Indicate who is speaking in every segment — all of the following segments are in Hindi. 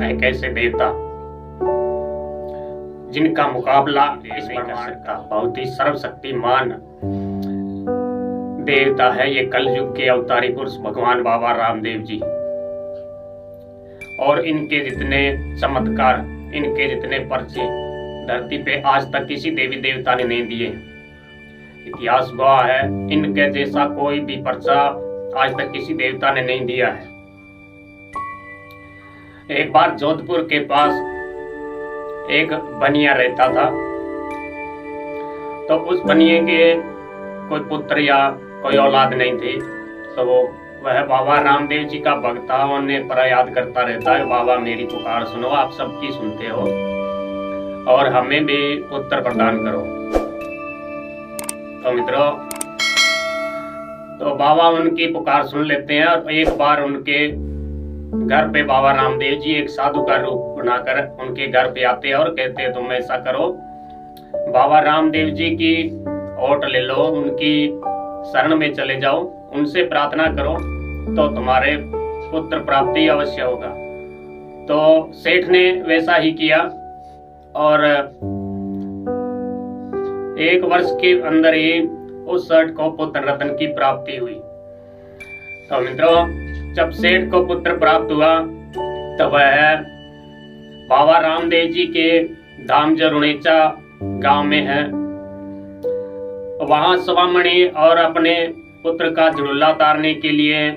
Speaker 1: एक ऐसे देवता जिनका मुकाबला इस नहीं कर सकता। बहुत ही सर्वशक्तिमान देवता है ये कलयुग के अवतारी पुरुष भगवान बाबा रामदेव जी। और इनके जितने चमत्कार, इनके जितने पर्चे धरती पे आज तक किसी देवी देवता ने नहीं दिए। इतिहास गवाह है, इनके जैसा कोई भी पर्चा आज तक किसी देवता ने नहीं दिया है। एक बार जोधपुर के पास एक बनिया रहता था, तो उस बनिए के कोई पुत्र या कोई औलाद नहीं थी। तो वह बाबा रामदेव जी का भक्त था। उन्हें प्रयाद करता रहता है, बाबा मेरी पुकार सुनो, आप सबकी सुनते हो और हमें भी पुत्र प्रदान करो। तो मित्रों, तो बाबा उनकी पुकार सुन लेते हैं और एक बार उनके घर पे बाबा रामदेव जी एक साधु का रूप बनाकर उनके घर पे आते हैं और कहते हैं तुम ऐसा करो, बाबा रामदेव जी की ओट ले लो, उनकी शरण में चले जाओ, उनसे प्रार्थना करो तो तुम्हारे पुत्र प्राप्ति अवश्य होगा। तो सेठ ने वैसा ही किया और 1 वर्ष के अंदर ही उस सेठ को पुत्र रत्न की प्राप्ति हुई। तो मित्रों, जब सेठ को पुत्र प्राप्त हुआ तब वह बाबा रामदेव जी के धाम जो रुणेचा गांव में है, वहां स्वामणी और अपने पुत्र का झुलला उतारने के लिए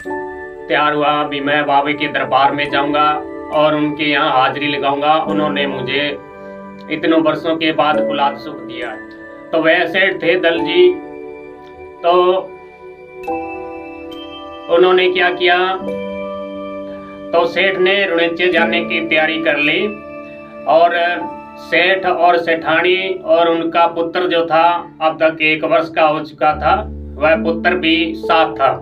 Speaker 1: तैयार हुआ। अभी मैं बाबा के दरबार में जाऊंगा और उनके यहाँ हाजिरी लगाऊंगा, उन्होंने मुझे इतनों वर्षों के बाद औलाद सुख दिया है। तो वह सेठ थे दल जी। तो उन्होंने क्या किया, तो सेठ ने रुणेचे जाने की तैयारी कर ली और सेठ और सेठानी और उनका पुत्र जो था अब तक 1 वर्ष का हो चुका था, वह पुत्र भी साथ था।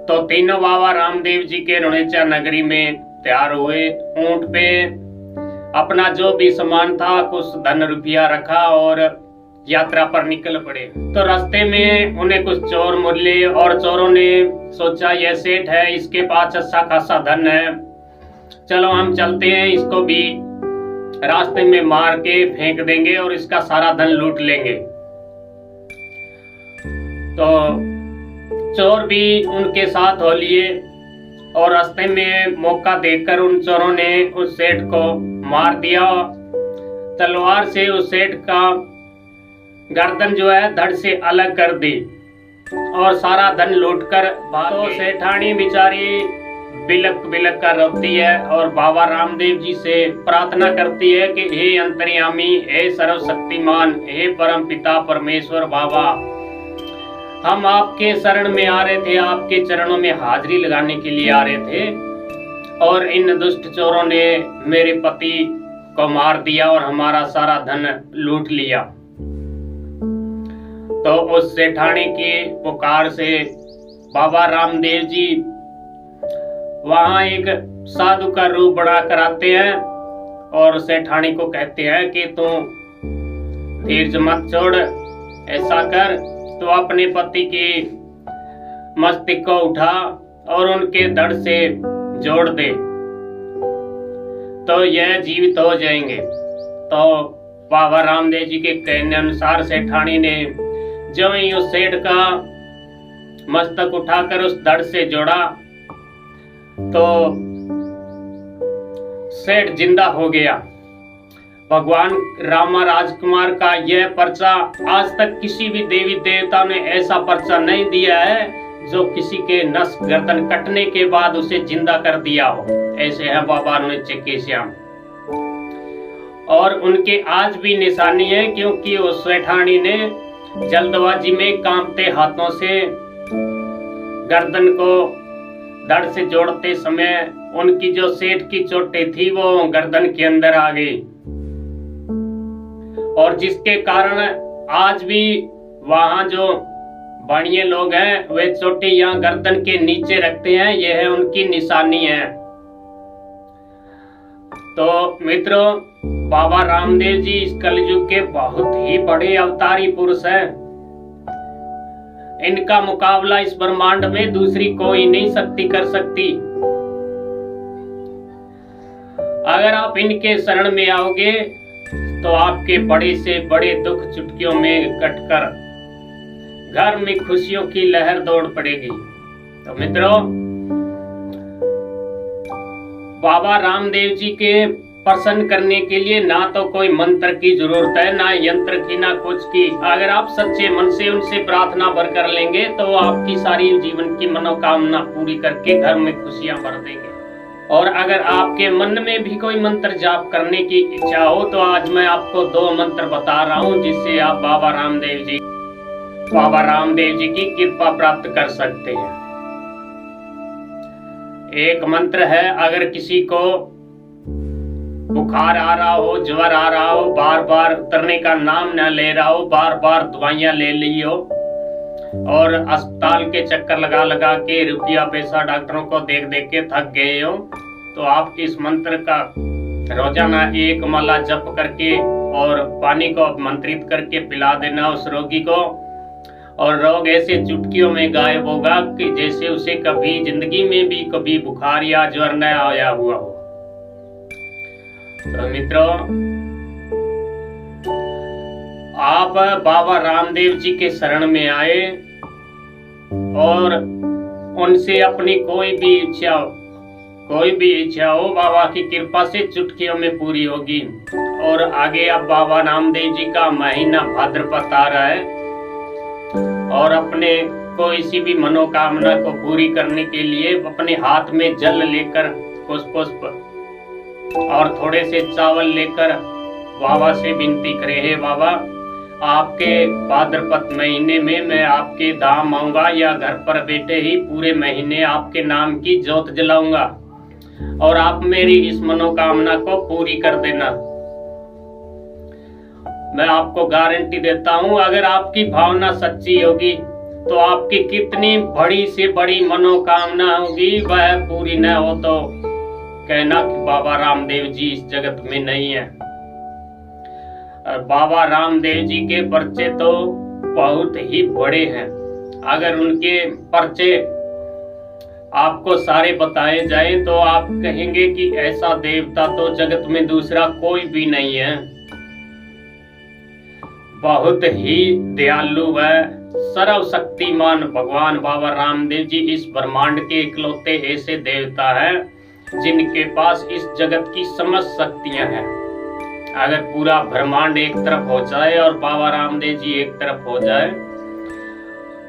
Speaker 1: तो तीनों बाबा रामदेव जी के रुणेचा नगरी में तैयार हुए। ऊंट पे अपना जो भी सामान था, कुछ धन रुपया रखा और यात्रा पर निकल पड़े। तो रास्ते में उन्हें कुछ चोर मिले और चोरों ने सोचा यह सेठ है, इसके पास अच्छा खासा धन है, चलो हम चलते हैं, इसको भी रास्ते में मार के फेंक देंगे और इसका सारा धन लूट लेंगे। तो चोर भी उनके साथ हो लिए और रास्ते में मौका देखकर उन चोरों ने उस सेठ को मार दिया। तलवार से उस सेठ का गर्दन जो है धड़ से अलग कर दी और सारा धन लूटकर भाग गए। सेठानी बेचारी बिलक बिलक कर रोती है और बाबा रामदेव जी से प्रार्थना करती है कि हे अंतर्यामी, हे सर्वशक्तिमान, हे परम पिता परमेश्वर बाबा, हम आपके शरण में आ रहे थे, आपके चरणों में हाजिरी लगाने के लिए आ रहे थे और इन दुष्ट चोरों ने मेरे पति को मार दिया और हमारा सारा धन लूट लिया। तो उस सेठानी की पुकार से बाबा रामदेव जी वहां एक साधु का रूप बना कर आते हैं और सेठानी को कहते हैं कि तू धीरज मत छोड़, ऐसा कर, तो अपने पति की मस्तक को उठा और उनके धड़ से जोड़ दे तो यह जीवित हो जाएंगे। तो बाबा रामदेव जी के कहने अनुसार सेठानी ने जो ही उस सेठ का मस्तक उठाकर उस धड़ से जोड़ा तो सेठ जिंदा हो गया। भगवान रामा राजकुमार का यह पर्चा आज तक किसी भी देवी देवता ने ऐसा पर्चा नहीं दिया है जो किसी के नस गर्दन कटने के बाद उसे जिंदा कर दिया हो। ऐसे है बाबा रुणेचे के श्याम और उनके आज भी निशानी है, क्योंकि उस सेठानी ने जल्दबाजी में कांपते हाथों से गर्दन को धड़ से जोड़ते समय उनकी जो सेठ की चोटें थी वो गर्दन के अंदर आ गई और जिसके कारण आज भी वहां जो बाणिये लोग हैं वे चोटी यहाँ गर्दन के नीचे रखते हैं, यह है उनकी निशानी है। तो मित्रों, बाबा रामदेव जी इस कलयुग के बहुत ही बड़े अवतारी पुरुष हैं। इनका मुकाबला इस ब्रह्मांड में दूसरी कोई नहीं शक्ति कर सकती। अगर आप इनके शरण में आओगे तो आपके बड़े से बड़े दुख चुटकियों में कटकर घर में खुशियों की लहर दौड़ पड़ेगी। तो मित्रों, बाबा रामदेव जी के प्रसन्न करने के लिए ना तो कोई मंत्र की जरूरत है, ना यंत्र की, ना कुछ की। अगर आप सच्चे मन से उनसे प्रार्थना भर कर लेंगे तो आपकी सारी जीवन की मनोकामना पूरी करके घर में खुशियां भर देंगे। और अगर आपके मन में भी कोई मंत्र जाप करने की इच्छा हो तो आज मैं आपको 2 मंत्र बता रहा हूं जिससे आप बाबा रामदेव जी की कृपा प्राप्त कर सकते हैं। एक मंत्र है, अगर किसी को बुखार आ रहा हो, ज्वर आ रहा हो, बार बार उतरने का नाम न ले रहा हो, बार बार दवाइयां ले ली हो और अस्पताल के चक्कर लगा लगा के रुपया पैसा डॉक्टरों को देख देख के थक गए हो, तो आप इस मंत्र का रोजाना 1 माला जप करके और पानी को मंत्रित करके पिला देना उस रोगी को, और रोग ऐसे चुटकियों में गायब होगा कि जैसे उसे कभी जिंदगी में भी कभी बुखार या ज्वर न आया हुआ हो। तो मित्रों, आप बाबा रामदेव जी के शरण में आए और उनसे अपनी कोई भी इच्छा हो बाबा की कृपा से चुटकियों में पूरी होगी। और आगे अब बाबा रामदेव जी का महीना भाद्रपद आ रहा है और अपने कोई सी भी मनोकामना को पूरी करने के लिए अपने हाथ में जल लेकर पुष्प और थोड़े से चावल लेकर बाबा से विनती करे, हे बाबा, आपके भाद्रपद महीने में मैं आपके धाम आऊंगा या घर पर बैठे ही पूरे महीने आपके नाम की ज्योत जलाऊंगा और आप मेरी इस मनोकामना को पूरी कर देना। मैं आपको गारंटी देता हूं, अगर आपकी भावना सच्ची होगी तो आपकी कितनी बड़ी से बड़ी मनोकामना होगी वह पूरी न हो तो कहना कि बाबा रामदेव जी इस जगत में नहीं है। और बाबा रामदेव जी के पर्चे तो बहुत ही बड़े हैं। अगर उनके पर्चे आपको सारे बताए जाएं तो आप कहेंगे कि ऐसा देवता तो जगत में दूसरा कोई भी नहीं है। बहुत ही दयालु व सर्वशक्तिमान भगवान बाबा रामदेव जी इस ब्रह्मांड के इकलौते ऐसे देवता हैं जिनके पास इस जगत की समस्त शक्तियां हैं। अगर पूरा ब्रह्मांड एक तरफ हो जाए और बाबा रामदेव जी एक तरफ हो जाए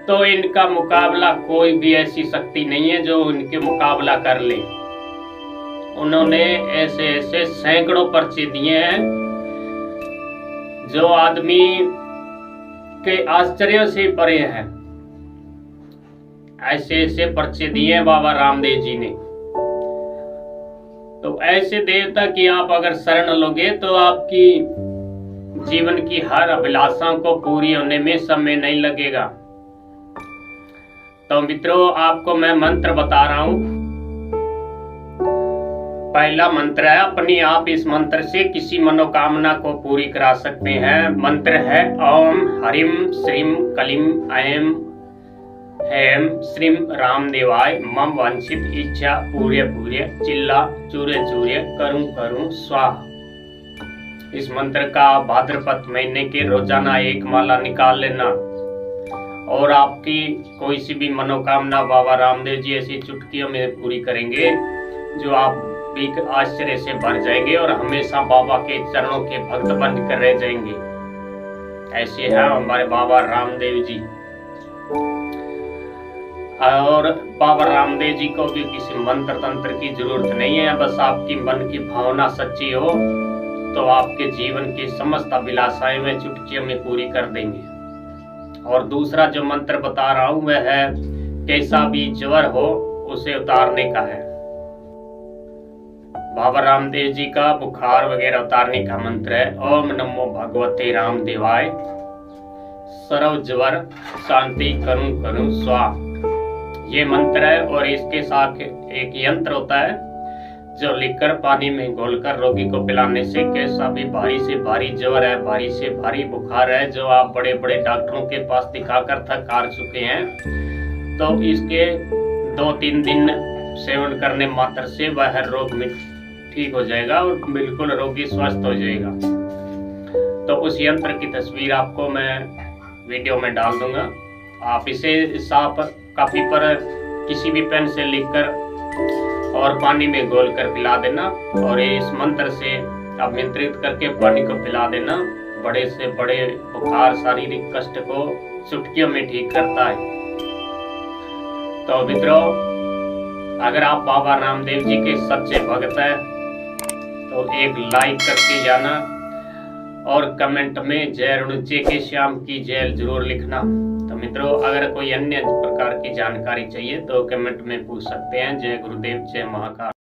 Speaker 1: तो इनका मुकाबला कोई भी ऐसी शक्ति नहीं है जो इनके मुकाबला कर ले। उन्होंने ऐसे ऐसे सैकड़ों पर्चे दिए हैं जो आदमी के आश्चर्य से परे हैं। ऐसे ऐसे पर्चे दिए बाबा रामदेव जी ने। तो ऐसे देवता की आप अगर शरण लोगे तो आपकी जीवन की हर अभिलाषाओं को पूरी होने में समय नहीं लगेगा। तो मित्रों, आपको मैं मंत्र बता रहा हूं। पहला मंत्र है, अपनी आप इस मंत्र से किसी मनोकामना को पूरी करा सकते हैं। मंत्र है ओम हरिम श्रीम कलिम ऐम हेम श्रीम रामदेवाय मम वांछित इच्छा पूर्य पूर्य चिल्ला चूर्य चूर्य करूं करूं स्वाहा। इस मंत्र का भाद्रपद महीने के रोजाना 1 माला निकाल लेना और आपकी कोई सी भी मनोकामना बाबा रामदेव जी ऐसी चुटकियों में पूरी करेंगे जो आप भी आश्चर्य से भर जाएंगे और हमेशा बाबा के चरणों के भक्त बनकर रह जाएंगे। ऐसे हैं हमारे बाबा रामदेव जी। और बाबा रामदेव जी को भी किसी मंत्र तंत्र की जरूरत नहीं है, बस आपकी मन की भावना सच्ची हो तो आपके जीवन की समस्त अभिलाषाएं वे चुटकियों में पूरी कर देंगे। और दूसरा जो मंत्र बता रहा हूं वह है, कैसा भी ज्वर हो उसे उतारने का है। बाबा रामदेव जी का बुखार वगैरह उतारने का मंत्र है ओम नमो भगवते रामदेवाय सर्व ज्वर शांति करूं करूं स्वाहा। ये मंत्र है और इसके साथ एक यंत्र होता है जो लिखकर पानी में घोलकर रोगी को पिलाने से कैसा भी भारी से भारी ज्वर है, भारी से भारी बुखार है जो आप बड़े बड़े डॉक्टरों के पास दिखाकर थक हार चुके हैं, तो इसके 2-3 दिन सेवन करने मात्र से वह रोग ठीक हो जाएगा और बिल्कुल रोगी स्वस्थ हो जाएगा। तो उस यंत्र की तस्वीर आपको मैं वीडियो में डाल दूंगा। आप इसे साफ कापी पर किसी भी पेन से लिखकर और पानी में घोल कर पिला देना, और इस मंत्र से आप मंत्रित करके पानी को पिला देना। बड़े से बड़े बुखार, शारीरिक कष्ट को चुटकियों में ठीक करता है। तो मित्रों, अगर आप बाबा रामदेव जी के सच्चे भक्त हैं तो एक लाइक करके जाना, और कमेंट में जय रुणचे के श्याम की जय जरूर लिखना। तो मित्रों, अगर कोई अन्य प्रकार की जानकारी चाहिए तो कमेंट में पूछ सकते हैं। जय गुरुदेव, जय महाकाल।